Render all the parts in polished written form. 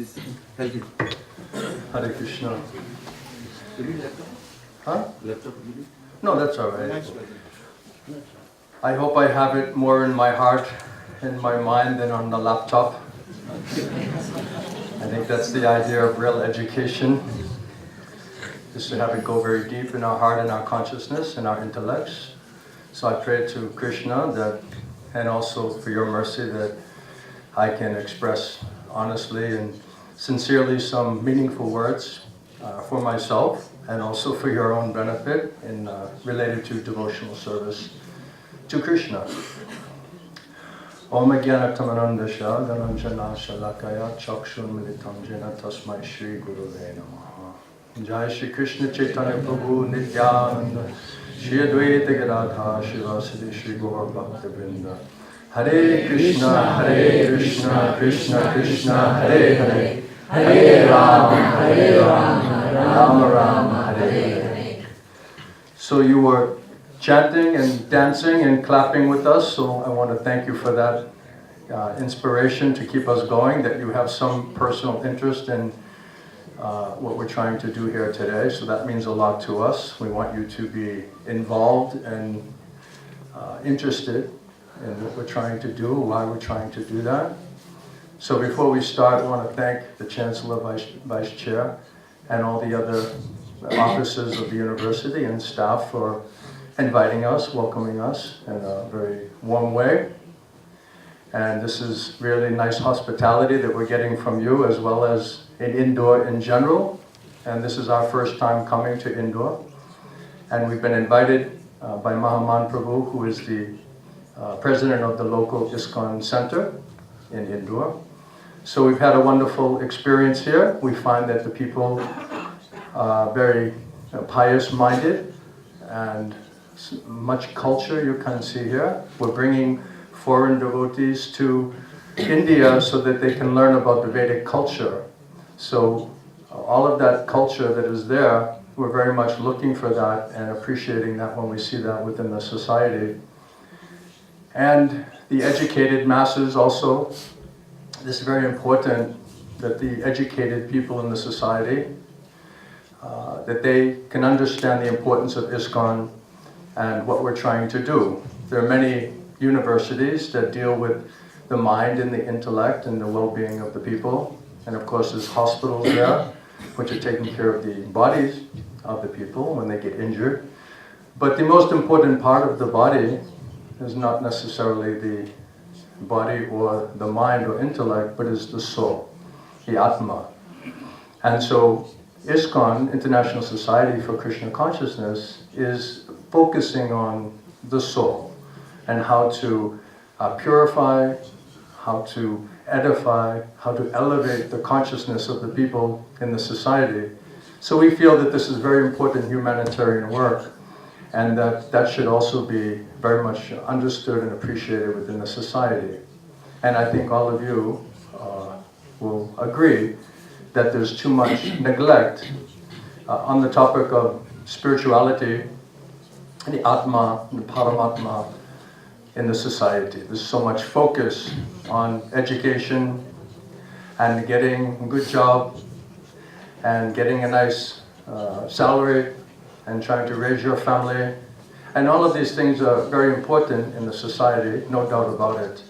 Please help me. Hare Krishna. You need laptop? Huh? Laptop you need? No, that's all right. I hope I have it more in my heart, in my mind than on the laptop. I think that's the idea of real education, is to have it go very deep in our heart and our consciousness and our intellects. So I pray to Krishna that, and also for your mercy, that I can express honestly and sincerely some meaningful words for myself and also for your own benefit in related to devotional service to Krishna. Om Jnanatamanandasya Dhananjana Shalakaya Chakshun Militam Jena Tasmai Shri Gurave Namaha. Jai Shri Krishna Chaitanya Prabhu Nityananda Shri Advaita Gadadha Shivasadi Shri Gaur Bhakta Vrinda. Hare Krishna, Krishna Krishna, Hare Hare, Hare Rama, Rama Rama, Hare Hare. So you were chanting and dancing and clapping with us, so I want to thank you for that inspiration to keep us going, that you have some personal interest in what we're trying to do here today, so that means a lot to us. We want you to be involved and interested in what we're trying to do, why we're trying to do that. So before we start, I want to thank the Chancellor, Vice Chair, and all the other officers of the university and staff for inviting us, welcoming us in a very warm way. And this is really nice hospitality that we're getting from you, as well as in Indore in general. And this is our first time coming to Indore. And we've been invited by Maharaja Prabhu, who is the president of the local ISKCON center in Indore. So we've had a wonderful experience here. We find that the people are very pious-minded and much culture you can see here. We're bringing foreign devotees to India so that they can learn about the Vedic culture. So all of that culture that is there, we're very much looking for that and appreciating that when we see that within the society. And the educated masses also. This is very important, that the educated people in the society, that they can understand the importance of ISKCON and what we're trying to do. There are many universities that deal with the mind and the intellect and the well-being of the people. And of course there's hospitals there, which are taking care of the bodies of the people when they get injured. But the most important part of the body is not necessarily the body or the mind or intellect, but is the soul, the Atma. And so ISKCON, International Society for Krishna Consciousness, is focusing on the soul and how to purify, how to edify, how to elevate the consciousness of the people in the society. So we feel that this is very important humanitarian work, and that should also be very much understood and appreciated within the society. And I think all of you will agree that there's too much neglect on the topic of spirituality, the Atma, the Paramatma in the society. There's so much focus on education and getting a good job and getting a nice salary and trying to raise your family. And all of these things are very important in the society, no doubt about it.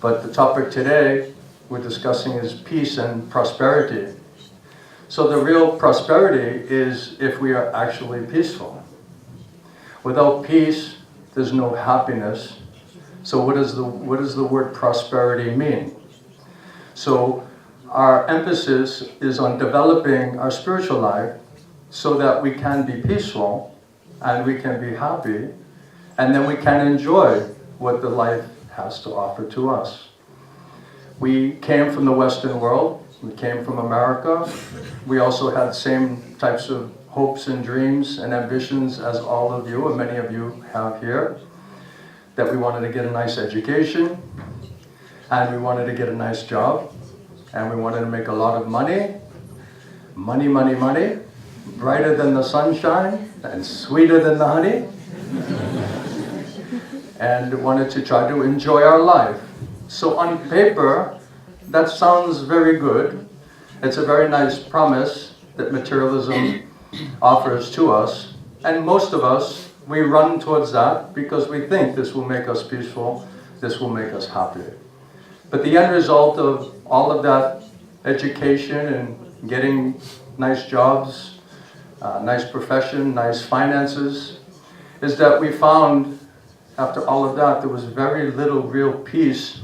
But the topic today we're discussing is peace and prosperity. So the real prosperity is if we are actually peaceful. Without peace, there's no happiness. So what does the word prosperity mean? So our emphasis is on developing our spiritual life so that we can be peaceful and we can be happy, and then we can enjoy what the life has to offer to us. We came from the Western world, we came from America. We also had the same types of hopes and dreams and ambitions as all of you, and many of you have here, that we wanted to get a nice education, and we wanted to get a nice job, and we wanted to make a lot of money, money, brighter than the sunshine and sweeter than the honey, and wanted to try to enjoy our life. So on paper, that sounds very good, It's a very nice promise that materialism offers to us. And most of us, we run towards that because we think this will make us peaceful, this will make us happy. But the end result of all of that education and getting nice jobs, nice profession, nice finances, is that we found after all of that there was very little real peace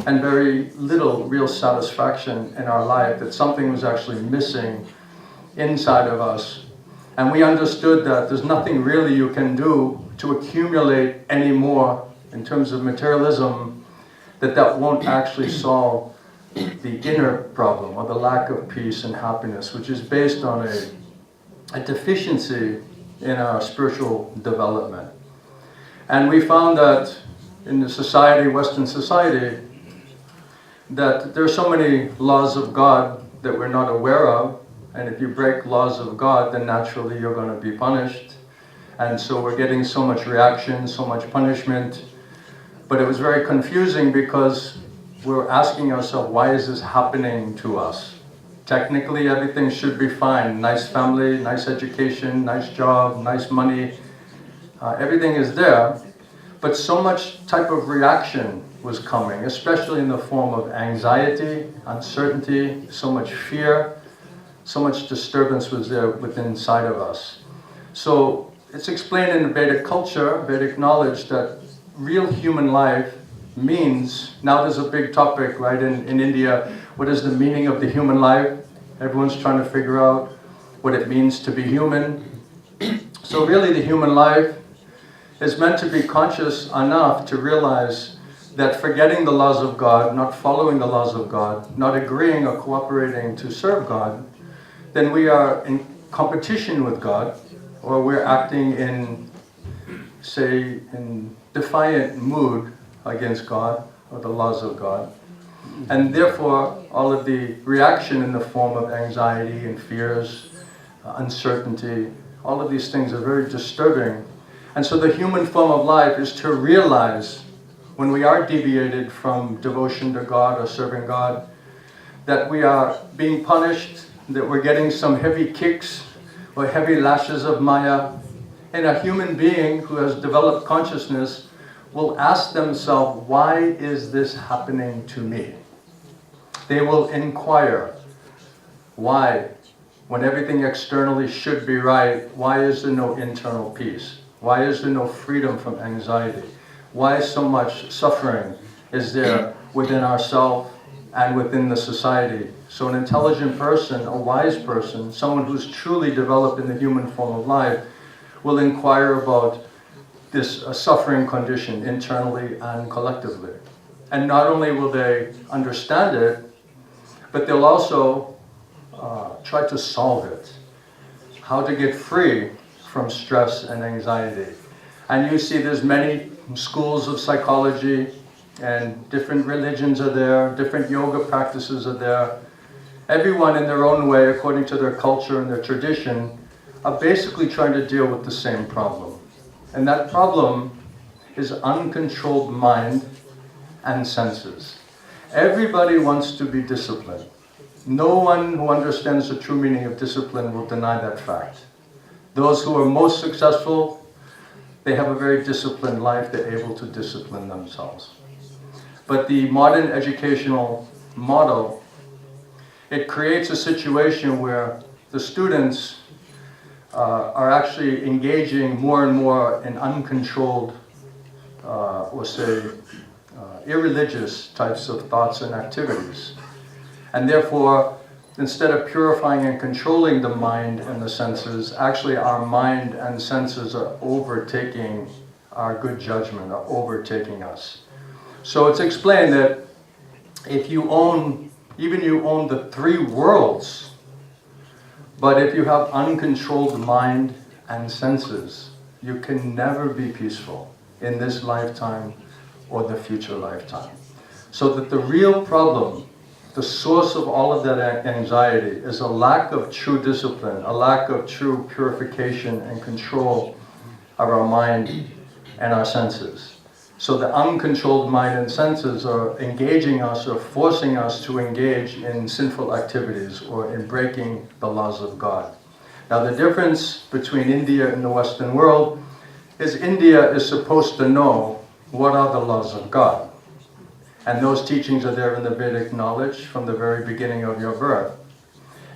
and very little real satisfaction in our life, that something was actually missing inside of us. And we understood that there's nothing really you can do to accumulate any more in terms of materialism, that won't actually solve the inner problem or the lack of peace and happiness, which is based on a deficiency in our spiritual development. And we found that in the society, Western society, that there are so many laws of God that we're not aware of, and if you break laws of God, then naturally you're going to be punished. And so we're getting so much reaction, so much punishment. But it was very confusing because we were asking ourselves, why is this happening to us? Technically, everything should be fine. Nice family, nice education, nice job, nice money. Everything is there. But so much type of reaction was coming, especially in the form of anxiety, uncertainty, so much fear, so much disturbance was there within inside of us. So it's explained in the Vedic culture, Vedic knowledge, that real human life means, now there's a big topic, right, in India, what is the meaning of the human life? Everyone's trying to figure out what it means to be human. So really the human life is meant to be conscious enough to realize that forgetting the laws of God, not following the laws of God, not agreeing or cooperating to serve God, then we are in competition with God, or we're acting in, say, in defiant mood against God or the laws of God. And therefore, all of the reaction in the form of anxiety and fears, uncertainty, all of these things are very disturbing. And so the human form of life is to realize when we are deviated from devotion to God or serving God, that we are being punished, that we're getting some heavy kicks or heavy lashes of Maya. And a human being who has developed consciousness will ask themselves, why is this happening to me? They will inquire, why? When everything externally should be right, why is there no internal peace? Why is there no freedom from anxiety? Why so much suffering is there within ourselves and within the society? So an intelligent person, a wise person, someone who's truly developed in the human form of life, will inquire about this suffering condition internally and collectively. And not only will they understand it, but they'll also try to solve it. How to get free from stress and anxiety. And you see there's many schools of psychology, and different religions are there, different yoga practices are there. Everyone in their own way, according to their culture and their tradition, are basically trying to deal with the same problem. And that problem is uncontrolled mind and senses. Everybody wants to be disciplined. No one who understands the true meaning of discipline will deny that fact. Those who are most successful, they have a very disciplined life, they're able to discipline themselves. But the modern educational model, it creates a situation where the students are actually engaging more and more in uncontrolled, or say, irreligious types of thoughts and activities. And therefore, instead of purifying and controlling the mind and the senses, actually our mind and senses are overtaking our good judgment, are overtaking us. So it's explained that if you own, even you own the three worlds, but if you have uncontrolled mind and senses, you can never be peaceful in this lifetime or the future lifetime. So that the real problem, the source of all of that anxiety, is a lack of true discipline, a lack of true purification and control of our mind and our senses. So the uncontrolled mind and senses are engaging us or forcing us to engage in sinful activities or in breaking the laws of God. Now the difference between India and the Western world is India is supposed to know what are the laws of God. And those teachings are there in the Vedic knowledge from the very beginning of your birth.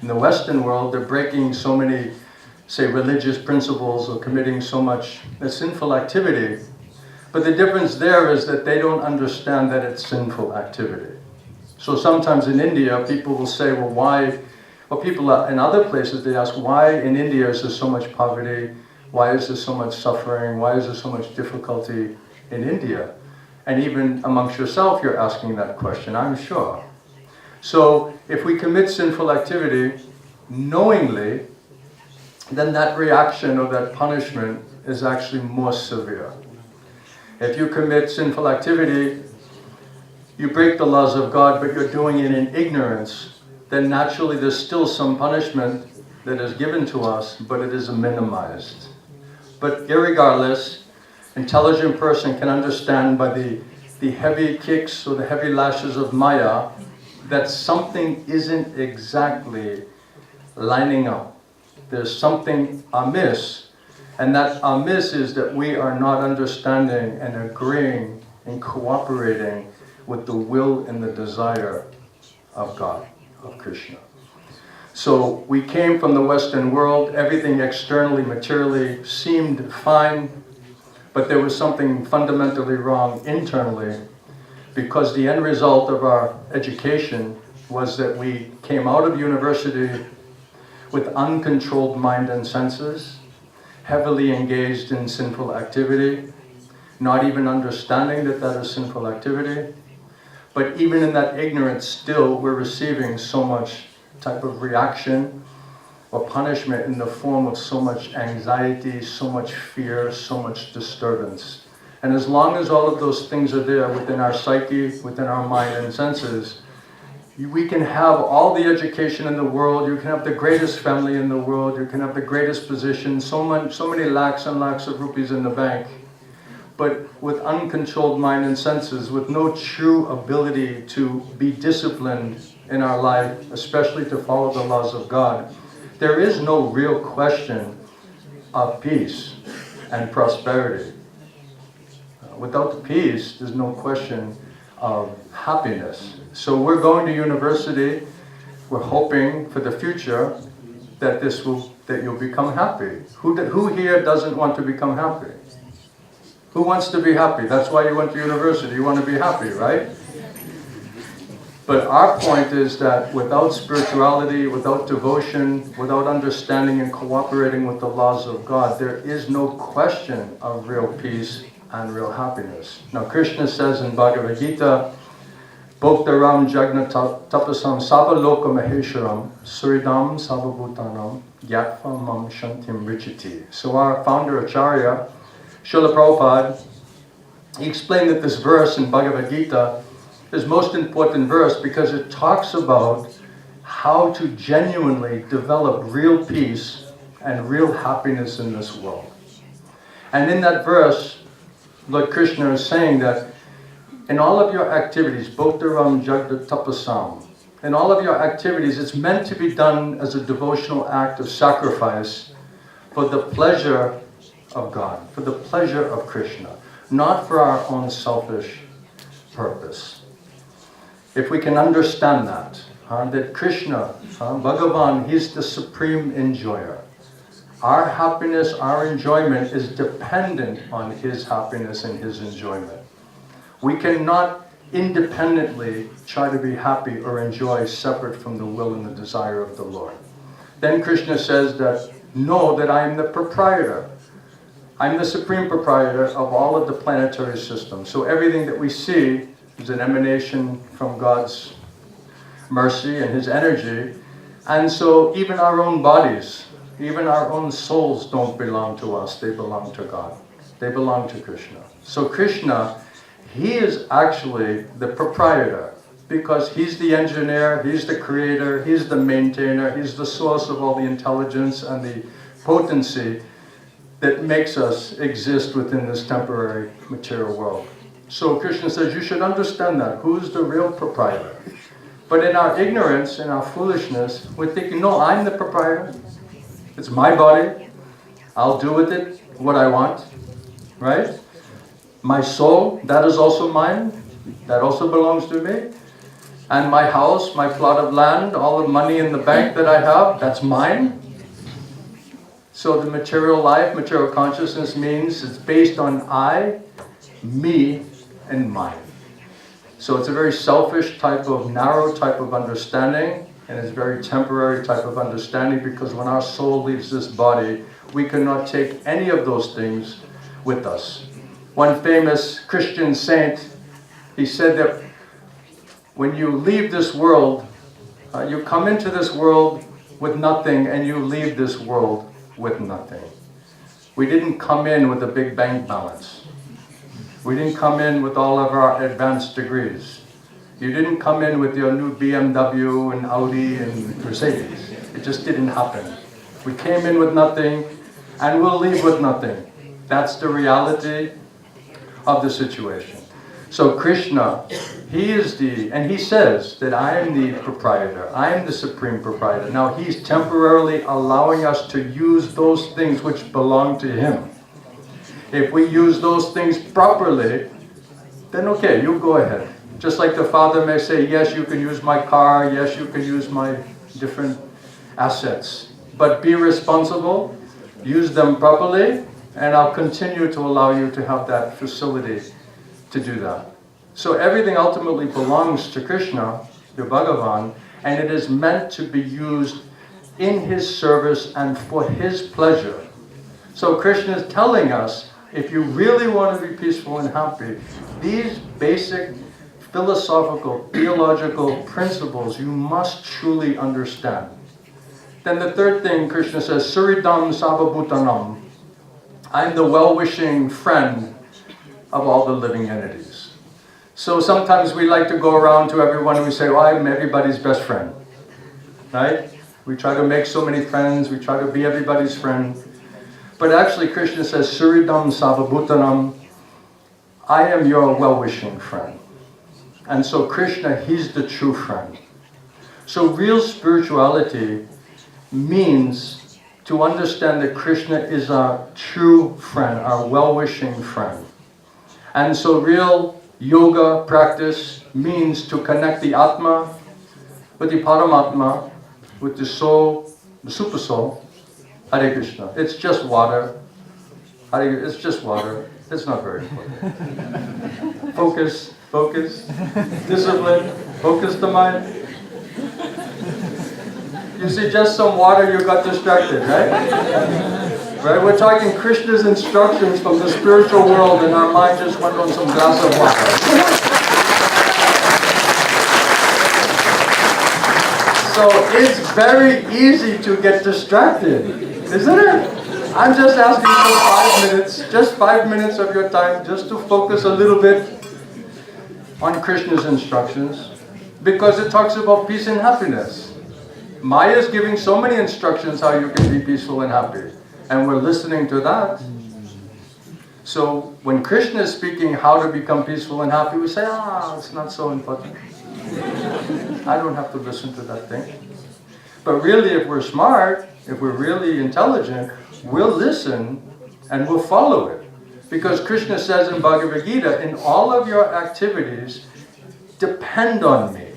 In the Western world, they're breaking so many, say, religious principles or committing so much sinful activity. But the difference there is that they don't understand that it's sinful activity. So sometimes in India, people will say, well, why? Or people in other places, they ask, why in India is there so much poverty? Why is there so much suffering? Why is there so much difficulty in India? And even amongst yourself, you're asking that question, I'm sure. So if we commit sinful activity knowingly, then that reaction or that punishment is actually more severe. If you commit sinful activity, you break the laws of God, but you're doing it in ignorance, then naturally there's still some punishment that is given to us, but it is minimized. But irregardless, intelligent person can understand by the heavy kicks or the heavy lashes of Maya that something isn't exactly lining up. There's something amiss, and that amiss is that we are not understanding and agreeing and cooperating with the will and the desire of God, of Krishna. So we came from the Western world, everything externally, materially seemed fine, but there was something fundamentally wrong internally, because the end result of our education was that we came out of university with uncontrolled mind and senses, heavily engaged in sinful activity, not even understanding that that is sinful activity. But even in that ignorance, still we're receiving so much type of reaction or punishment in the form of so much anxiety, so much fear, so much disturbance. And as long as all of those things are there within our psyche, within our mind and senses, we can have all the education in the world, you can have the greatest family in the world, you can have the greatest position, so many lakhs and lakhs of rupees in the bank. But with uncontrolled mind and senses, with no true ability to be disciplined in our life, especially to follow the laws of God, there is no real question of peace and prosperity. Without peace, there's no question of happiness. So we're going to university, we're hoping for the future that you'll become happy. Who here doesn't want to become happy? Who wants to be happy? That's why you went to university, you want to be happy, right? But our point is that without spirituality, without devotion, without understanding and cooperating with the laws of God, there is no question of real peace and real happiness. Now Krishna says in Bhagavad Gita, Bhoktaram Jagna Tapasam Savaloka Maheswaram Suridam Savabhutanam Gyatva Mam Shantim Richiti. So our founder Acharya, Srila Prabhupada, he explained that this verse in Bhagavad Gita is most important verse because it talks about how to genuinely develop real peace and real happiness in this world. And in that verse, Lord Krishna is saying that in all of your activities, Bhoktaram Jagda Tapasam, in all of your activities, it's meant to be done as a devotional act of sacrifice for the pleasure of God, for the pleasure of Krishna, not for our own selfish purpose. If we can understand that Krishna, Bhagavan, He's the supreme enjoyer. Our happiness, our enjoyment is dependent on His happiness and His enjoyment. We cannot independently try to be happy or enjoy separate from the will and the desire of the Lord. Then Krishna says that, know that I am the proprietor. I'm the supreme proprietor of all of the planetary systems. So everything that we see is an emanation from God's mercy and His energy. And so even our own bodies, even our own souls don't belong to us. They belong to God. They belong to Krishna. So Krishna, He is actually the proprietor because He's the engineer, He's the creator, He's the maintainer, He's the source of all the intelligence and the potency that makes us exist within this temporary material world. So Krishna says, you should understand that. Who's the real proprietor? But in our ignorance, in our foolishness, we're thinking, no, I'm the proprietor. It's my body. I'll do with it what I want. Right? My soul, that is also mine. That also belongs to me. And my house, my plot of land, all the money in the bank that I have, that's mine. So the material life, material consciousness means it's based on I, me, and mine. So it's a very selfish type of, narrow type of understanding, and it's a very temporary type of understanding, because when our soul leaves this body, we cannot take any of those things with us. One famous Christian saint, he said that when you leave this world, you come into this world with nothing, and you leave this world with nothing. We didn't come in with a big bank balance. We didn't come in with all of our advanced degrees. You didn't come in with your new BMW and Audi and Mercedes. It just didn't happen. We came in with nothing, and we'll leave with nothing. That's the reality of the situation. So Krishna, he is and he says that I am the proprietor, I am the supreme proprietor. Now he's temporarily allowing us to use those things which belong to him. If we use those things properly, then okay, you go ahead. Just like the father may say, yes, you can use my car, yes, you can use my different assets. But be responsible, use them properly, and I'll continue to allow you to have that facility to do that. So everything ultimately belongs to Krishna, the Bhagavan, and it is meant to be used in his service and for his pleasure. So Krishna is telling us, if you really want to be peaceful and happy, these basic philosophical, theological principles you must truly understand. Then the third thing Krishna says, Suridam Sabhabhutanam. I'm the well-wishing friend of all the living entities. So sometimes we like to go around to everyone and we say, I'm everybody's best friend. Right? We try to make so many friends, we try to be everybody's friend. But actually Krishna says, Suridam Sabhabhutanam, I am your well-wishing friend. And so Krishna, he's the true friend. So real spirituality means to understand that Krishna is our true friend, our well-wishing friend. And so real yoga practice means to connect the Atma with the Paramatma, with the soul, the super soul. Hare Krishna. It's just water. It's just water. It's not very important. Focus, discipline, focus the mind. You see, just some water, you got distracted, right? Right? We're talking Krishna's instructions from the spiritual world, and our mind just went on some glass of water. So it's very easy to get distracted, isn't it? I'm just asking for 5 minutes, just 5 minutes of your time, just to focus a little bit on Krishna's instructions, because it talks about peace and happiness. Maya is giving so many instructions how you can be peaceful and happy, and we're listening to that. So when Krishna is speaking how to become peaceful and happy, we say, it's not so important. I don't have to listen to that thing. But really, if we're smart, if we're really intelligent, we'll listen and we'll follow it. Because Krishna says in Bhagavad Gita, in all of your activities, depend on me.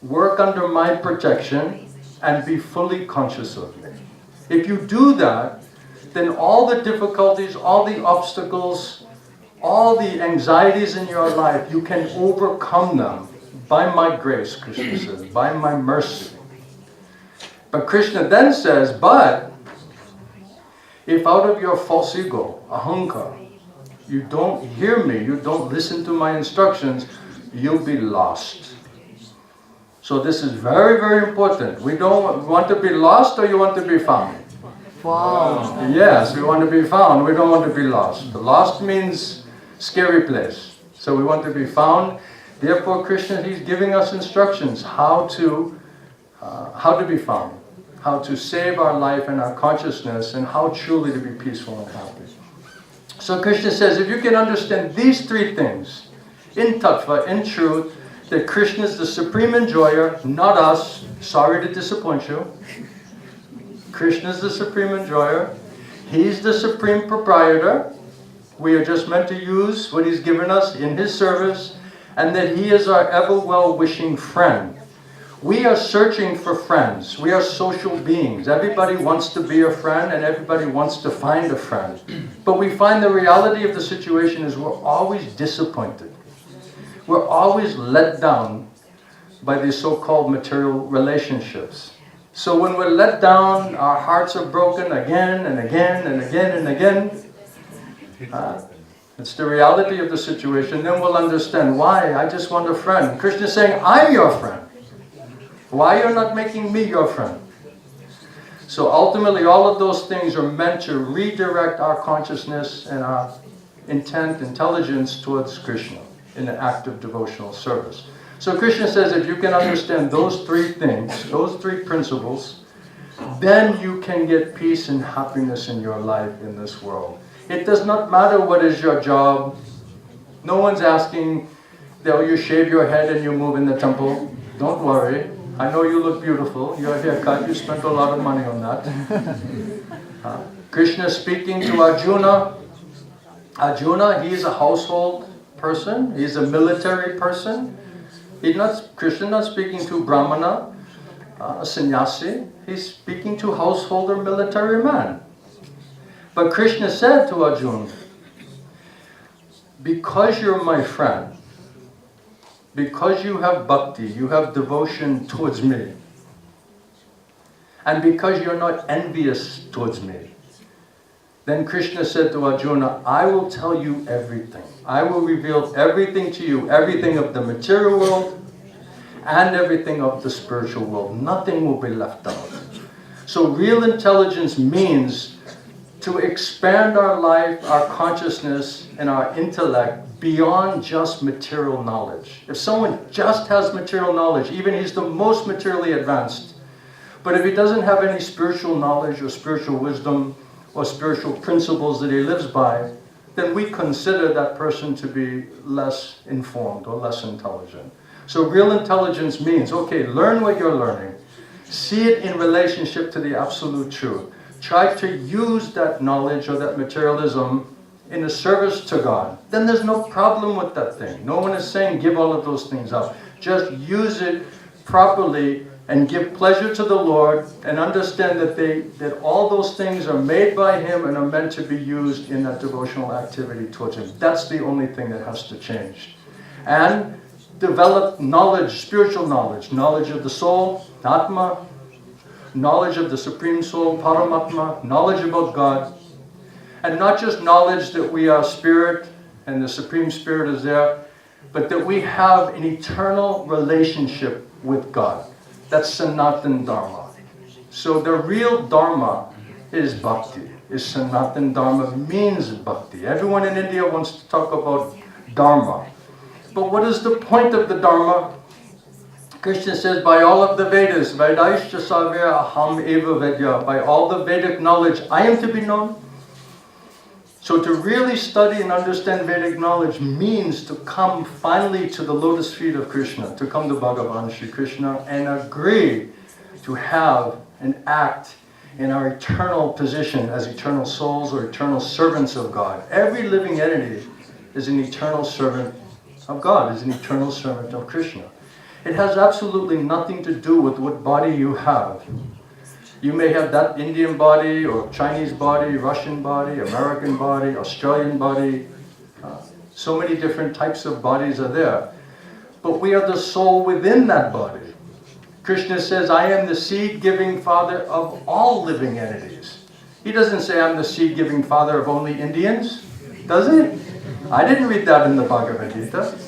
Work under my protection and be fully conscious of me. If you do that, then all the difficulties, all the obstacles, all the anxieties in your life, you can overcome them by my grace, Krishna says, by my mercy. But Krishna then says, but if out of your false ego, ahankara, you don't hear me, you don't listen to my instructions, you'll be lost. So this is very, very important. We want to be lost, or you want to be found? Found. Yes, we want to be found. We don't want to be lost. Lost means scary place. So we want to be found. Therefore, Krishna, he's giving us instructions how to be found, how to save our life and our consciousness, and how truly to be peaceful and happy. So Krishna says, if you can understand these three things, in tattva, in truth, that Krishna is the supreme enjoyer, not us. Sorry to disappoint you. Krishna is the supreme enjoyer. He's the supreme proprietor. We are just meant to use what He's given us in His service, and that He is our ever well-wishing friend. We are searching for friends. We are social beings. Everybody wants to be a friend, and everybody wants to find a friend. But we find the reality of the situation is we're always disappointed. We're always let down by these so-called material relationships. So when we're let down, our hearts are broken again and again and again and again. It's the reality of the situation. Then we'll understand why. I just want a friend. Krishna is saying, I'm your friend. Why you're not making me your friend? So ultimately, all of those things are meant to redirect our consciousness and our intent, intelligence towards Krishna in an act of devotional service. So Krishna says, if you can understand those three things, those three principles, then you can get peace and happiness in your life in this world. It does not matter what is your job. No one's asking that you shave your head and you move in the temple. Don't worry. I know you look beautiful. Your haircut, you spent a lot of money on that. Krishna speaking to Arjuna. Arjuna, he is a household person. He's a military person. Krishna not speaking to Brahmana, a sannyasi. He's speaking to householder military man. But Krishna said to Arjuna, because you're my friend, because you have bhakti, you have devotion towards me, and because you're not envious towards me, then Krishna said to Arjuna, I will tell you everything. I will reveal everything to you, everything of the material world and everything of the spiritual world. Nothing will be left out. So real intelligence means to expand our life, our consciousness, and our intellect beyond just material knowledge. If someone just has material knowledge, even he's the most materially advanced, but if he doesn't have any spiritual knowledge or spiritual wisdom or spiritual principles that he lives by, then we consider that person to be less informed or less intelligent. So real intelligence means, okay, learn what you're learning. See it in relationship to the absolute truth. Try to use that knowledge or that materialism in a service to God. Then there's no problem with that thing. No one is saying give all of those things up. Just use it properly and give pleasure to the Lord and understand that all those things are made by Him and are meant to be used in that devotional activity towards Him. That's the only thing that has to change. And develop knowledge, spiritual knowledge, knowledge of the soul, Atma, knowledge of the Supreme Soul, Paramatma, knowledge about God, and not just knowledge that we are spirit and the Supreme Spirit is there, but that we have an eternal relationship with God. That's Sanatan Dharma. So the real Dharma is bhakti. Is Sanatan Dharma means bhakti. Everyone in India wants to talk about Dharma. But what is the point of the Dharma? Krishna says, by all of the Vedas, Vedaishya Savya Aham Eva Vedya, by all the Vedic knowledge, I am to be known. So to really study and understand Vedic knowledge means to come finally to the lotus feet of Krishna, to come to Bhagavan Shri Krishna and agree to have and act in our eternal position as eternal souls or eternal servants of God. Every living entity is an eternal servant of God, is an eternal servant of Krishna. It has absolutely nothing to do with what body you have. You may have that Indian body or Chinese body, Russian body, American body, Australian body. So many different types of bodies are there. But we are the soul within that body. Krishna says, I am the seed-giving father of all living entities. He doesn't say, I'm the seed-giving father of only Indians. Does he? I didn't read that in the Bhagavad Gita.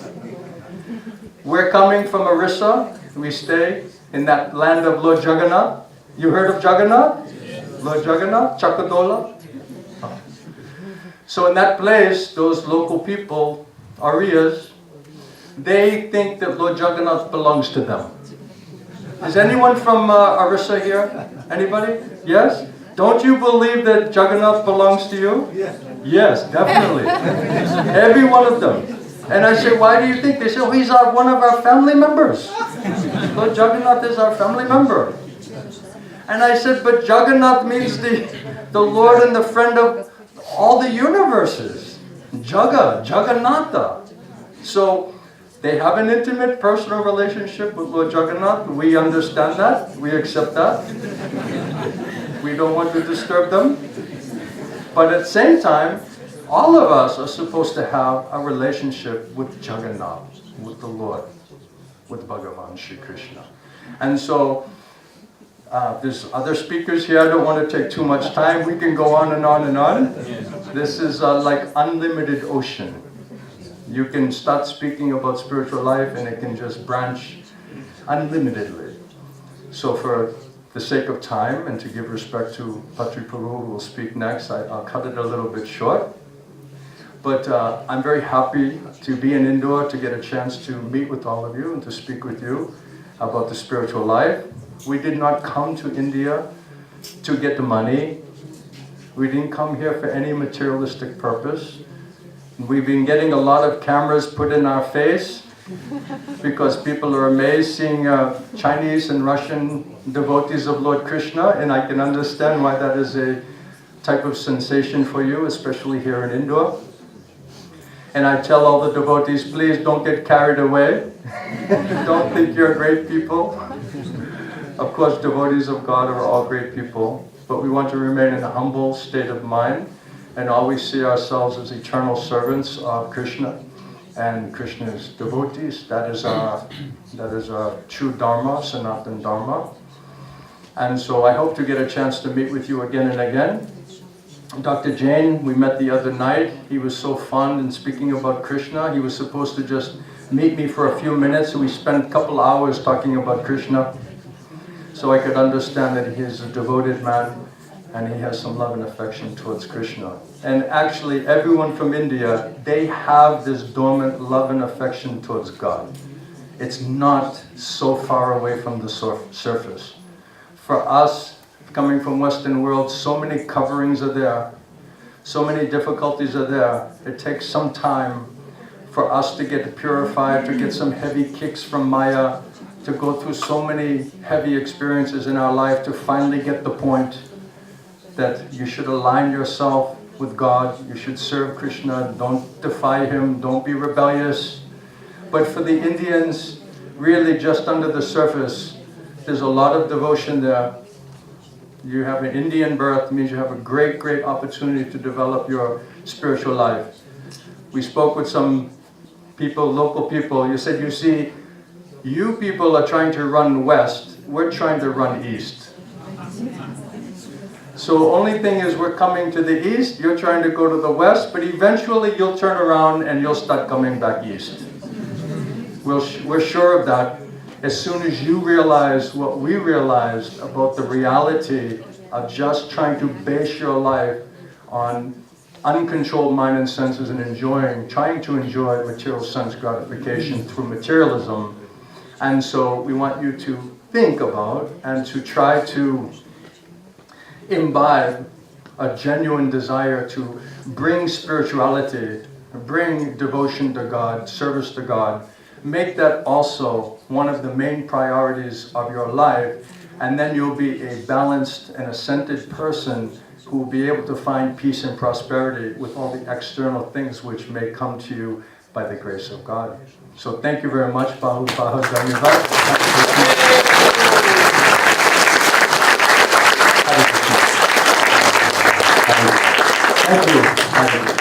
We're coming from Orissa. We stay in that land of Lord Jagannath. You heard of Jagannath? Yes. Lord Jagannath, Chakadola. So in that place, those local people, Aryas, they think that Lord Jagannath belongs to them. Is anyone from Orissa here? Anybody? Yes? Don't you believe that Jagannath belongs to you? Yes. Yes, definitely. Every one of them. And I said, why do you think? They said, oh, he's one of our family members. Lord Jagannath is our family member. And I said, but Jagannath means the Lord and the friend of all the universes. Jagannatha. So they have an intimate personal relationship with Lord Jagannath. We understand that. We accept that. We don't want to disturb them. But at the same time, all of us are supposed to have a relationship with Jagannath, with the Lord, with Bhagavan Shri Krishna. And so, there's other speakers here. I don't want to take too much time. We can go on and on and on. This is like unlimited ocean. You can start speaking about spiritual life and it can just branch unlimitedly. So for the sake of time and to give respect to Patri Prabhu, who will speak next, I'll cut it a little bit short. But I'm very happy to be in Indore, to get a chance to meet with all of you and to speak with you about the spiritual life. We did not come to India to get the money. We didn't come here for any materialistic purpose. We've been getting a lot of cameras put in our face because people are amazed seeing Chinese and Russian devotees of Lord Krishna, and I can understand why that is a type of sensation for you, especially here in Indore. And I tell all the devotees, please don't get carried away. Don't think you're great people. Of course, devotees of God are all great people, but we want to remain in a humble state of mind and always see ourselves as eternal servants of Krishna and Krishna's devotees. That is our true Dharma, Sanatana Dharma. And so I hope to get a chance to meet with you again and again. Dr. Jain, we met the other night. He was so fond in speaking about Krishna. He was supposed to just meet me for a few minutes, so we spent a couple hours talking about Krishna. So I could understand that he is a devoted man and he has some love and affection towards Krishna. And actually, everyone from India, they have this dormant love and affection towards God. It's not so far away from the surface. For us, coming from Western world, so many coverings are there, so many difficulties are there. It takes some time for us to get purified, to get some heavy kicks from Maya, to go through so many heavy experiences in our life to finally get the point that you should align yourself with God, you should serve Krishna, don't defy him, don't be rebellious. But for the Indians, really just under the surface, there's a lot of devotion there. You have an Indian birth, means you have a great, great opportunity to develop your spiritual life. We spoke with some people, local people. You said, you see, you people are trying to run west, we're trying to run east. So only thing is we're coming to the east, you're trying to go to the west, but eventually you'll turn around and you'll start coming back east. We're sure of that. As soon as you realize what we realized about the reality of just trying to base your life on uncontrolled mind and senses and trying to enjoy material sense gratification through materialism. And so we want you to think about and to try to imbibe a genuine desire to bring spirituality, bring devotion to God, service to God. Make that also one of the main priorities of your life, and then you'll be a balanced and ascended person who will be able to find peace and prosperity with all the external things which may come to you by the grace of God. So thank you very much. Bahu Bahu Dhanyavad. Thank you.